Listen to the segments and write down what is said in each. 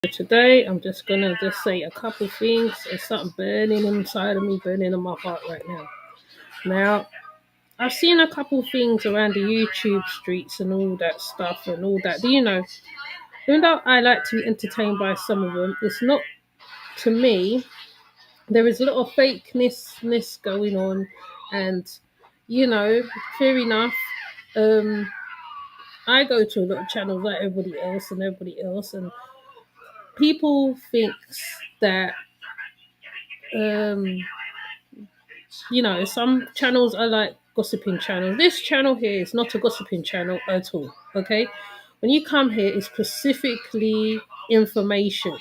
Today, I'm just gonna just say a couple things. There's something burning inside of me, burning in my heart right now. Now, I've seen a couple things around the YouTube streets and all that stuff and all that. Do you know? Even though I like to be entertained by some of them, it's not to me. There is a lot of fakeness going on, and you know, fair enough. Um, I go to a lot of channels like everybody else, and people thinks that um some channels are like gossiping channels. This channel here is not a gossiping channel at all. Okay, when you come here, it's specifically information.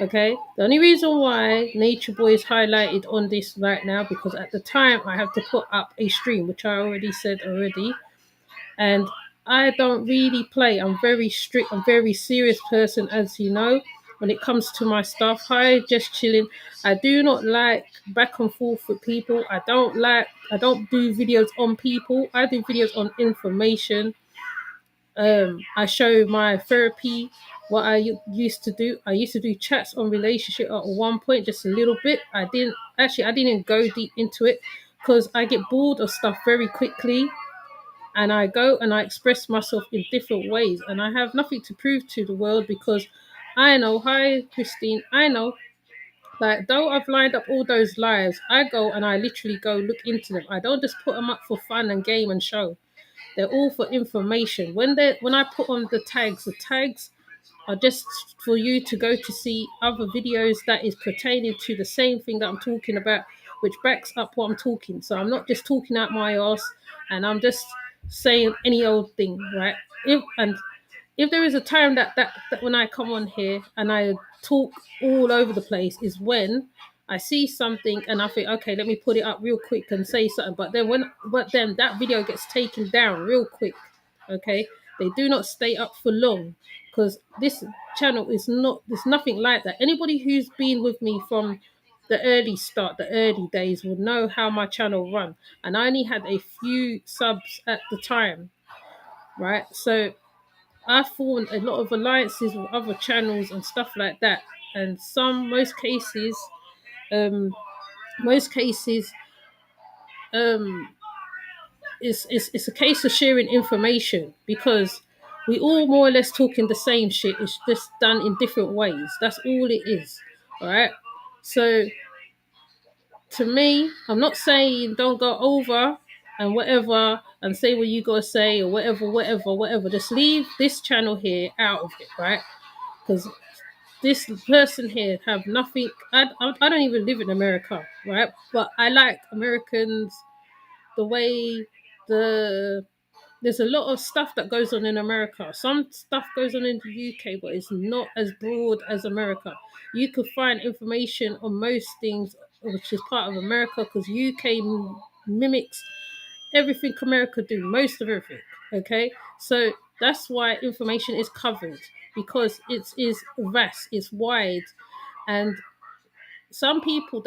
Okay, the only reason why Nature Boy is highlighted on this right now because at the time I have to put up a stream, which I already said already, and I don't really play. I'm very strict. I'm very serious person, as you know. When it comes to my stuff, hi, just chilling. I do not like back and forth with people. I don't like. I don't do videos on people. I do videos on information. I show my therapy. What used to do. I used to do chats on relationship at one point, just a little bit. I didn't go deep into it because I get bored of stuff very quickly and I go and I express myself in different ways, and I have nothing to prove to the world because I know, hi Christine, I know, like though I've lined up all those lives, I go and I literally go look into them. I don't just put them up for fun and game and show. They're all for information. When I put on the tags are just for you to go to see other videos that is pertaining to the same thing that I'm talking about, which backs up what I'm talking. So I'm not just talking out my ass and I'm just saying any old thing, right? If there is a time that when I come on here and I talk all over the place is when I see something and I think, okay, let me put it up real quick and say something. But then that video gets taken down real quick. Okay, they do not stay up for long because this channel is not. There's nothing like that. Anybody who's been with me from the early days would know how my channel run, and I only had a few subs at the time, right? So I formed a lot of alliances with other channels and stuff like that. And um, most cases, um, it's a case of sharing information because we all more or less talking the same shit. It's just done in different ways. That's all it is, all right? So to me, I'm not saying don't go over and whatever and say what you gotta say or whatever. Just leave this channel here out of it, right? Because this person here have nothing. I don't even live in America, right? But I like Americans the way the there's a lot of stuff that goes on in America. Some stuff goes on in the UK, but it's not as broad as America. You could find information on most things, which is part of America, because UK mimics everything America do, most of everything. Okay, so that's why information is covered because it is vast, it's wide, and some people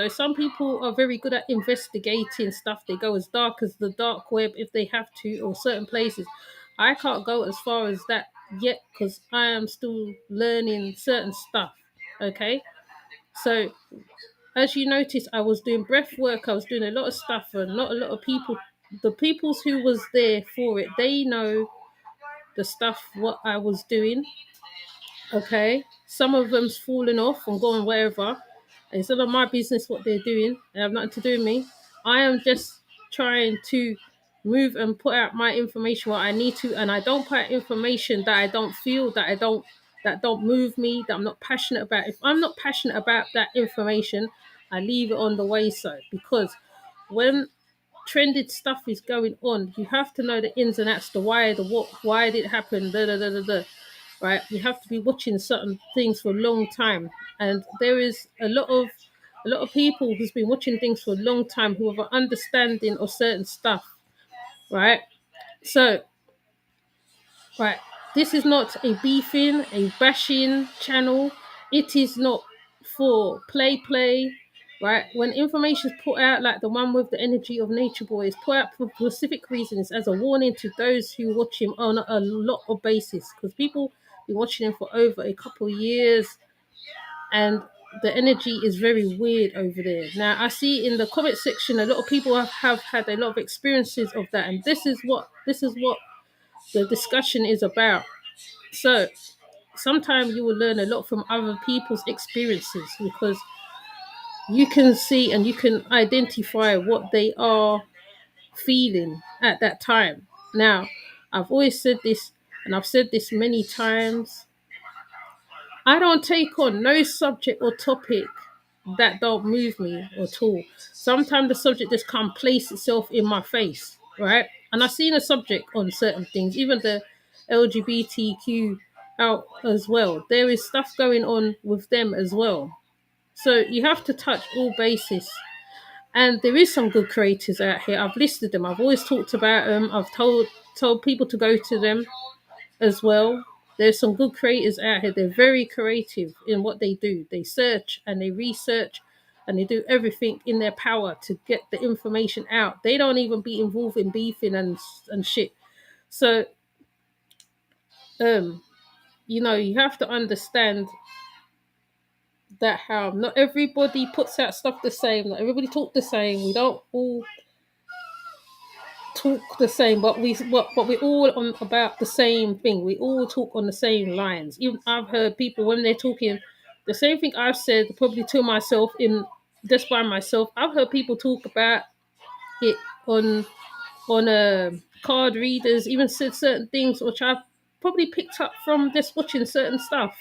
are very good at investigating stuff. They go as dark as the dark web if they have to, or certain places. I can't go as far as that yet because I am still learning certain stuff. Okay, so as you notice, I was doing breath work. I was doing a lot of stuff, and not a lot of people. The peoples who was there for it, they know the stuff what I was doing. Okay, some of them's falling off and going wherever. It's none of my business what they're doing. They have nothing to do with me. I am just trying to move and put out my information what I need to, and I don't put out information that I don't feel, that don't move me, that I'm not passionate about. If I'm not passionate about that information, I leave it on the wayside because when trended stuff is going on, you have to know the ins and outs, the why, the what, why did it happen, right? You have to be watching certain things for a long time, and there is a lot of people who's been watching things for a long time who have an understanding of certain stuff, right? So, right, this is not a beefing, a bashing channel. It is not for play, right? When information is put out, like the one with the energy of Nature Boy, is put out for specific reasons as a warning to those who watch him on a lot of basis. Because been watching him for over a couple of years, and the energy is very weird over there. Now I see in the comment section a lot of people have had a lot of experiences of that, and this is what the discussion is about. So sometimes you will learn a lot from other people's experiences, because you can see and you can identify what they are feeling at that time. Now, I've always said this, and I've said this many times. I don't take on no subject or topic that don't move me at all. Sometimes the subject just can't place itself in my face, right? And I've seen a subject on certain things, even the LGBTQ out as well. There is stuff going on with them as well. So you have to touch all bases. And there is some good creators out here. I've listed them. I've always talked about them. I've told people to go to them as well. There's some good creators out here. They're very creative in what they do. They search and they research and they do everything in their power to get the information out. They don't even be involved in beefing and shit. So um you have to understand that how not everybody puts out stuff the same. Not everybody talk the same. We don't all talk the same, but we're all on about the same thing. We all talk on the same lines. Even I've heard people when they're talking the same thing I've said probably to myself in just by myself. I've heard people talk about it on card readers, even said certain things which I've probably picked up from just watching certain stuff.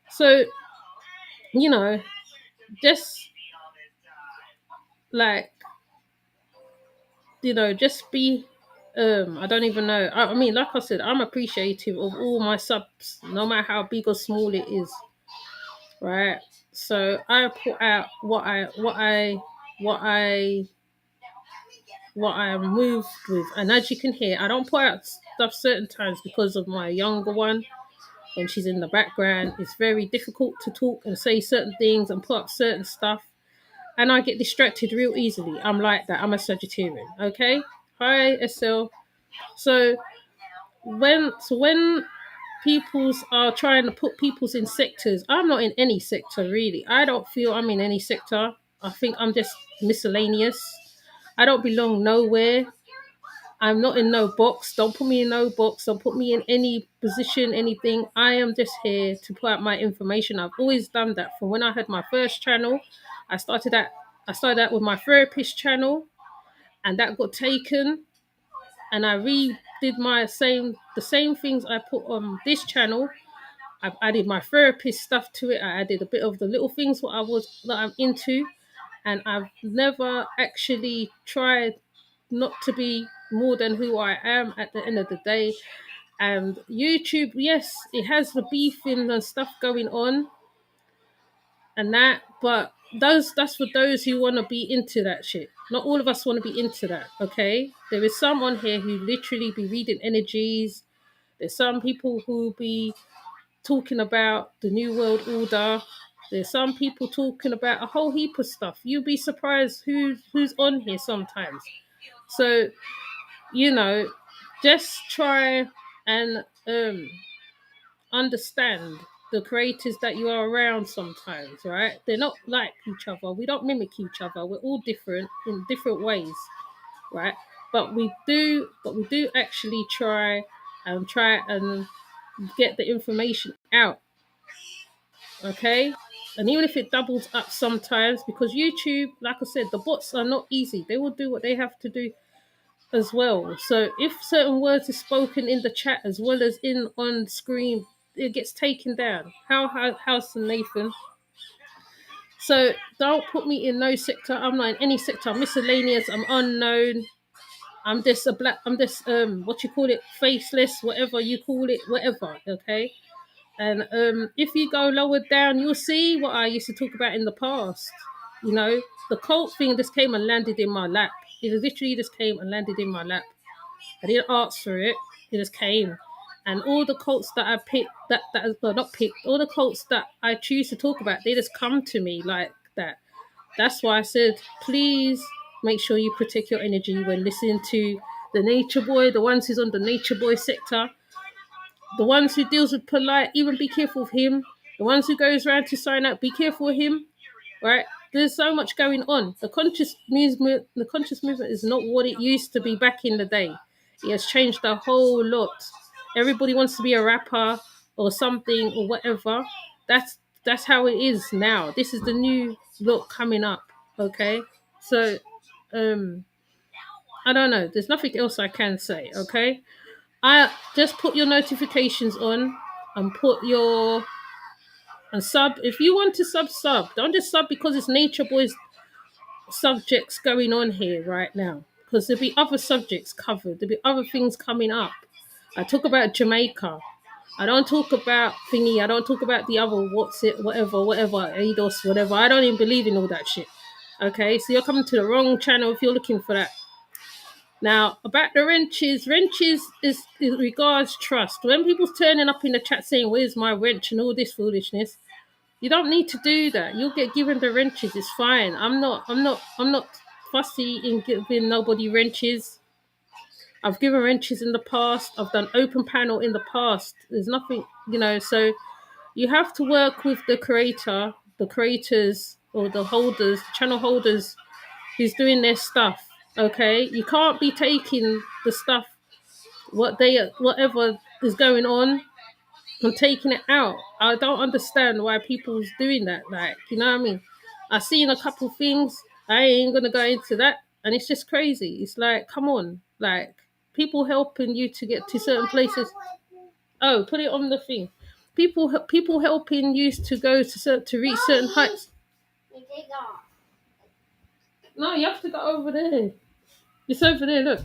So you know, just like just be I don't even know. I mean, like I said, I'm appreciative of all my subs, no matter how big or small it is, right? So I put out what I what I am moved with, and as you can hear, I don't put out stuff certain times because of my younger one. When she's in the background, it's very difficult to talk and say certain things and put up certain stuff, and I get distracted real easily. I'm like that. I'm a Sagittarian. Okay. Hi, SL. So when peoples are trying to put peoples in sectors, I'm not in any sector really. I don't feel I'm in any sector. I think I'm just miscellaneous. I don't belong nowhere. I'm not in no box. Don't put me in no box. Don't put me in any position, anything. I am just here to put out my information. I've always done that. From when I had my first channel, I started that. I started out with my therapist channel, and that got taken. And I redid the same things I put on this channel. I've added my therapist stuff to it. I added a bit of the little things that I'm into, and I've never actually tried not to be more than who I am at the end of the day. And YouTube, yes, it has the beefing and stuff going on and that, but that's for those who want to be into that shit. Not all of us want to be into that, okay? There is some on here who literally be reading energies. There's some people who be talking about the New World Order. There's some people talking about a whole heap of stuff. You'll be surprised who's on here sometimes. So, you know, just try and understand the creators that you are around sometimes, right? They're not like each other. We don't mimic each other. We're all different in different ways, right? But we do actually try and get the information out, okay? And even if it doubles up sometimes, because YouTube, like I said, the bots are not easy. They will do what they have to do as well. So if certain words are spoken in the chat as well as in on screen, it gets taken down. How's Nathan? So don't put me in no sector. I'm not in any sector. I'm miscellaneous. I'm unknown. I'm just a black. I'm just what you call it, faceless, whatever you call it, whatever. Okay. And if you go lower down, you'll see what I used to talk about in the past. You know, the cult thing just came and landed in my lap. It literally just came and landed in my lap. I didn't ask for it. It just came. And all the cults that I picked, well, not picked, all the cults that I choose to talk about, they just come to me like that. That's why I said, please make sure you protect your energy when listening to the Nature Boy, the ones who's on the Nature Boy sector. The ones who deals with polite, even be careful of him. The ones who goes around to sign up, be careful of him. Right? There's so much going on. The conscious movement is not what it used to be back in the day. It has changed a whole lot. Everybody wants to be a rapper or something or whatever. That's how it is now. This is the new look coming up. Okay, so um, I don't know. There's nothing else I can say. Okay, I just put your notifications on and put your and sub. If you want to sub. Don't just sub because it's Nature Boys subjects going on here right now. Because there'll be other subjects covered. There'll be other things coming up. I talk about Jamaica. I don't talk about thingy. I don't talk about the other what's it, whatever, ADOS, whatever. I don't even believe in all that shit. Okay, so you're coming to the wrong channel if you're looking for that. Now, about the wrenches is regards trust. When people's turning up in the chat saying, "Where's my wrench?" and all this foolishness, you don't need to do that. You'll get given the wrenches. It's fine. I'm not fussy in giving nobody wrenches. I've given wrenches in the past. I've done open panel in the past. There's nothing, so you have to work with the creators or the holders, channel holders who's doing their stuff. Okay? You can't be taking the stuff whatever is going on and taking it out. I don't understand why people's doing that. Like, you know what I mean? I've seen a couple things. I ain't gonna go into that, and it's just crazy. It's like, come on, like people helping you to get to certain places. Oh, put it on the thing. People helping you to go to reach certain heights. No, you have to go over there. It's over there. Look.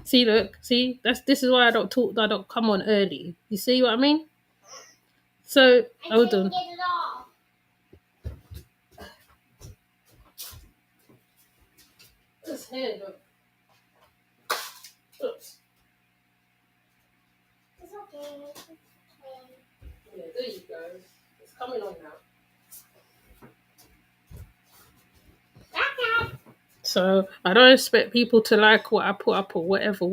See. This is why I don't talk. I don't come on early. You see what I mean? So hold on. This here, look. Oops. It's okay. Yeah, there you go. It's coming on now. So I don't expect people to like what I put up or whatever.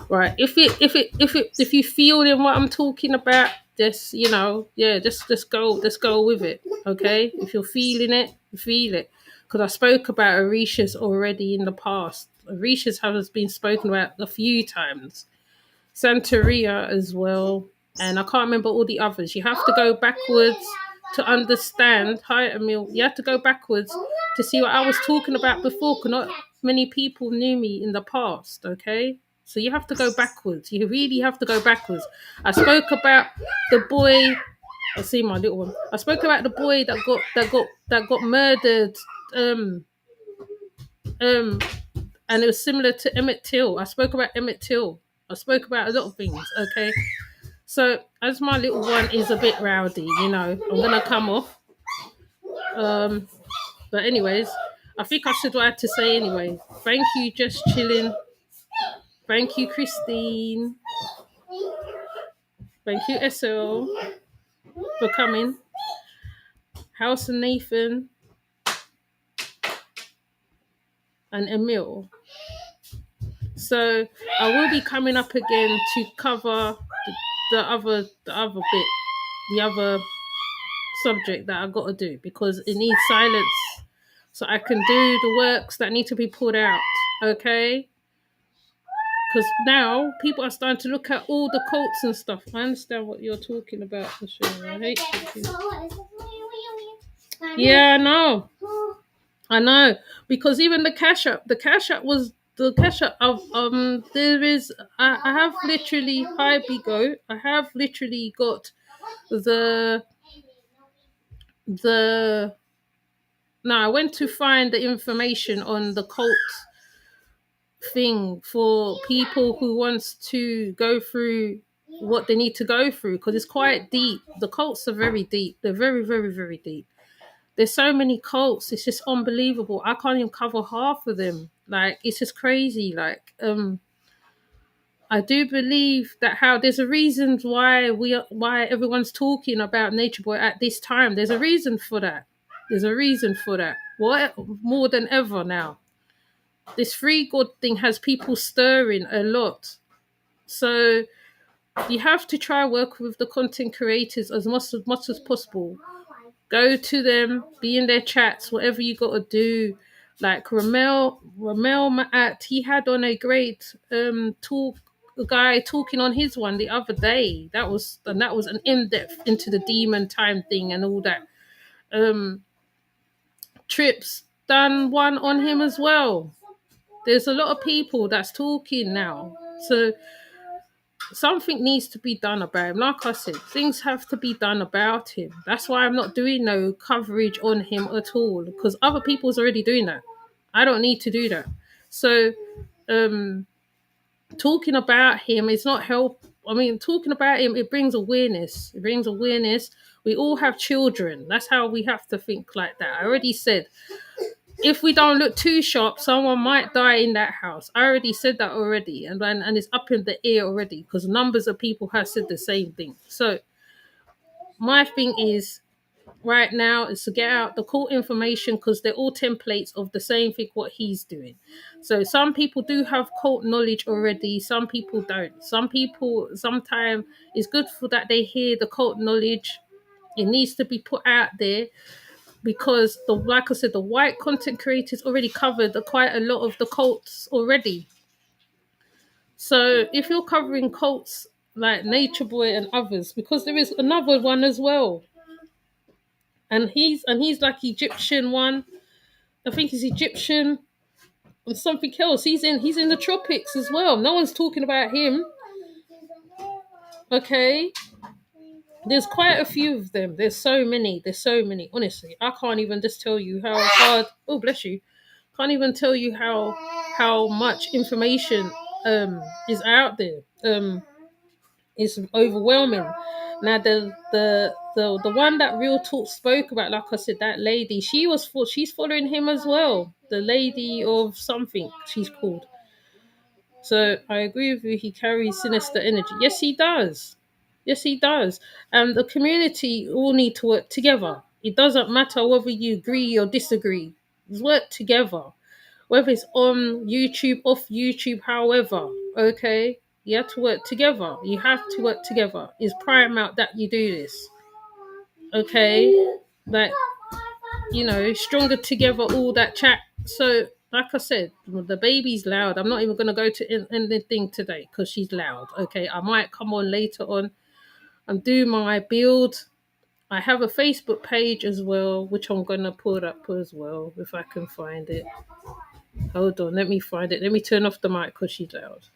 Right? If you feel in what I'm talking about, just just go with it. Okay? If you're feeling it, feel it. Because I spoke about Orishas already in the past. Orishas has been spoken about a few times. Santeria as well, and I can't remember all the others. You have to go backwards to understand. Hi, Emil. You have to go backwards to see what I was talking about before, because not many people knew me in the past. Okay, so you have to go backwards. You really have to go backwards. I spoke about the boy. I see my little one. I spoke about the boy that got murdered. Um, and it was similar to Emmett Till. I spoke about Emmett Till. I spoke about a lot of things. Okay, so as my little one is a bit rowdy, I'm gonna come off. Um, but anyways, I think I said what I had to say anyway. Thank you, just chilling. Thank you, Christine. Thank you, SL, for coming. House and Nathan and Emil. So I will be coming up again to cover the other bit, the other subject that I got to do, because it needs silence so I can do the works that need to be pulled out. Okay, because now people are starting to look at all the cults and stuff. I understand what you're talking about, Michelle. I hate you. Yeah, I know, because even the cash app was the cash app of there is I have literally, hi Bigo, I have literally got the the no, I went to find the information on the cult thing for people who wants to go through what they need to go through, because it's quite deep. The cults are very deep. They're very, very, very deep. There's so many cults. It's just unbelievable. I can't even cover half of them. Like, it's just crazy. Like, I do believe that how there's a reason why everyone's talking about Nature Boy at this time. There's a reason for that. There's a reason for that. What more than ever now? This free God thing has people stirring a lot. So You have to try work with the content creators as much as possible. Go to them, be in their chats, whatever you got to do. Like Ramel Maat, he had on a great talk, a guy talking on his one the other day. That was an in depth into the demon time thing and all that. Um, Trips done one on him as well. There's a lot of people that's talking now, so something needs to be done about him. Like I said, things have to be done about him. That's why I'm not doing no coverage on him at all, because other people's already doing that. I don't need to do that. So um talking about him is not help. I mean, talking about him, it brings awareness. It brings awareness. We all have children. That's how we have to think like that. I already said, if we don't look too sharp, someone might die in that house. I already said that already, and it's up in the air already, because numbers of people have said the same thing. So my thing is right now is to get out the court information, because they're all templates of the same thing what he's doing. So some people do have cult knowledge already, some people don't. Some people sometimes it's good for that they hear the cult knowledge. It needs to be put out there, because the like I said, the white content creators already covered quite a lot of the cults already. So if you're covering cults like Nature Boy and others, because there is another one as well, and he's like Egyptian one. I think he's Egyptian and something else. He's in the tropics as well. No one's talking about him. Okay, there's quite a few of them. There's so many. There's so many. Honestly, I can't even just tell you how hard. Oh, bless you. Can't even tell you how much information is out there. It's overwhelming. Now the one that Real Talk spoke about, like I said, that lady, she's following him as well. The lady of something she's called. So I agree with you. He carries sinister energy. Yes, he does. Yes, he does. And the community all need to work together. It doesn't matter whether you agree or disagree. Work together, whether it's on YouTube, off YouTube, however, okay? You have to work together. You have to work together. It's paramount that you do this, okay? Like, stronger together, all that chat. So, like I said, the baby's loud. I'm not even going to go to anything today because she's loud, okay? I might come on later on and do my build. I have a Facebook page as well, which I'm going to put up as well if I can find it. Hold on, let me find it. Let me turn off the mic because she's loud.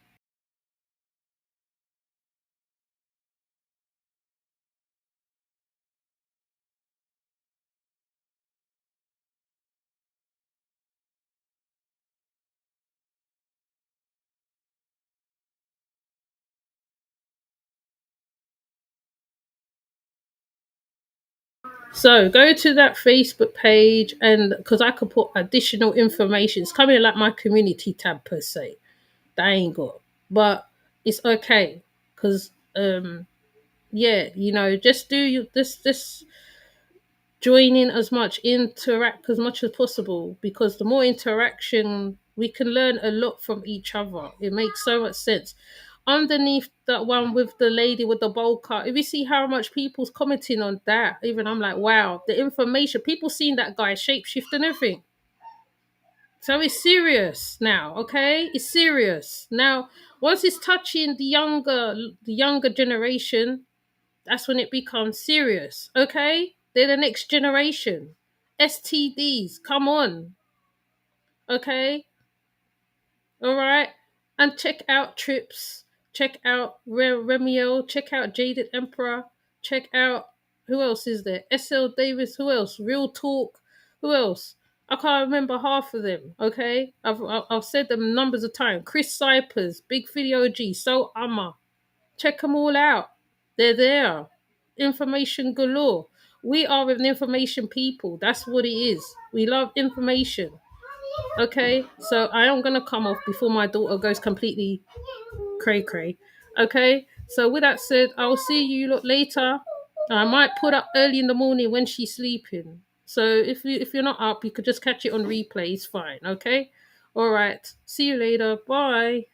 So go to that Facebook page, and because I could put additional information, it's coming like my community tab per se. That I ain't got, but it's okay because yeah, just do you this join in as much, interact as much as possible, because the more interaction we can learn a lot from each other. It makes so much sense. Underneath that one with the lady with the bowl cut, if you see how much people's commenting on that, even I'm like, wow, the information, people seeing that guy shapeshift and everything. So it's serious now, okay? It's serious. Now, once it's touching the younger generation, that's when it becomes serious, okay? They're the next generation. STDs, come on, okay? All right? And check out Trips, check out Remiel, check out Jaded Emperor, check out, who else is there? SL Davis, who else? Real Talk, who else? I can't remember half of them, okay? I've said them numbers of times. Chris Cypers, Big Video G, So Amma. Check them all out. They're there. Information galore. We are an information people. That's what it is. We love information. Okay? So I am going to come off before my daughter goes completely cray cray. Okay? So with that said, I'll see you lot later. I might put up early in the morning when she's sleeping. So if you're not up, you could just catch it on replay. It's fine. Okay? All right. See you later. Bye.